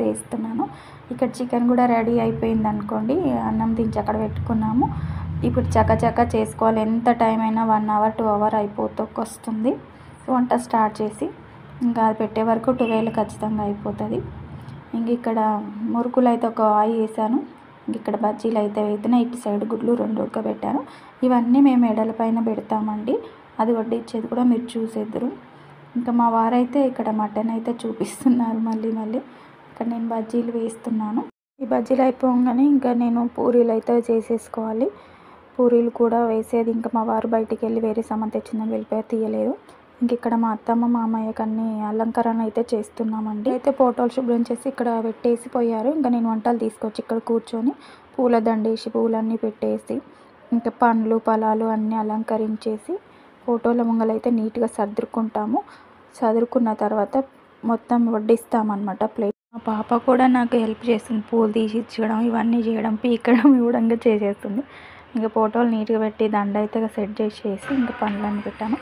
వేస్తున్నాను. ఇక్కడ చికెన్ కూడా రెడీ అయిపోయింది అనుకోండి. అన్నం దించి అక్కడ పెట్టుకున్నాము. ఇప్పుడు చకచకా చేసుకోవాలి. ఎంత టైం అయినా 1 అవర్ 2 అవర్ వస్తుంది వంట స్టార్ట్ చేసి. ఇంకా అది పెట్టే వరకు 12 ఖచ్చితంగా అయిపోతుంది. ఇంక ఇక్కడ మురుకులు అయితే ఒక ఆయి వేసాను. ఇక్కడ బజ్జీలు అయితే వేస్తున్నాయి. ఇటు సైడ్ గుడ్లు 2 ఉడకబెట్టాను. ఇవన్నీ మేము ఎడల పైన పెడతామండి. అది వడ్డించేది కూడా మీరు చూసేద్దరు. ఇంకా మా వారైతే ఇక్కడ మటన్ అయితే చూపిస్తున్నారు మళ్ళీ. ఇక్కడ నేను బజ్జీలు వేస్తున్నాను. ఈ బజ్జీలు అయిపోగానే ఇంకా నేను పూరీలు అయితే చేసేసుకోవాలి. పూరీలు కూడా వేసేది. ఇంకా మా వారు బయటికి వెళ్ళి వేరే సామాన్ తెచ్చిందని వెళ్ళిపోయారు, తీయలేదు. ఇంక ఇక్కడ మా అత్తమ్మ మామయ్యకి అన్ని అలంకరణ అయితే చేస్తున్నామండి. అయితే ఫోటోలు శుభ్రం చేసి ఇక్కడ పెట్టేసి పోయారు. ఇంకా నేను వంటలు తీసుకొచ్చి ఇక్కడ కూర్చొని పూల దండేసి పూలన్నీ పెట్టేసి ఇంకా పండ్లు ఫలాలు అన్నీ అలంకరించేసి ఫోటోల ముంగలైతే నీట్గా సర్దుకున్న తర్వాత మొత్తం వడ్డిస్తామన్నమాట ప్లేట్. మా పాప కూడా నాకు హెల్ప్ చేస్తుంది. పూలు తీసి ఇచ్చడం, ఇవన్నీ చేయడం, పీకడం ఇవ్వడంగా చేసేస్తుంది. ఇంకా ఫోటోలు నీట్గా పెట్టి దండ అయితే సెట్ చేసేసి ఇంకా పండ్లన్నీ పెట్టాను.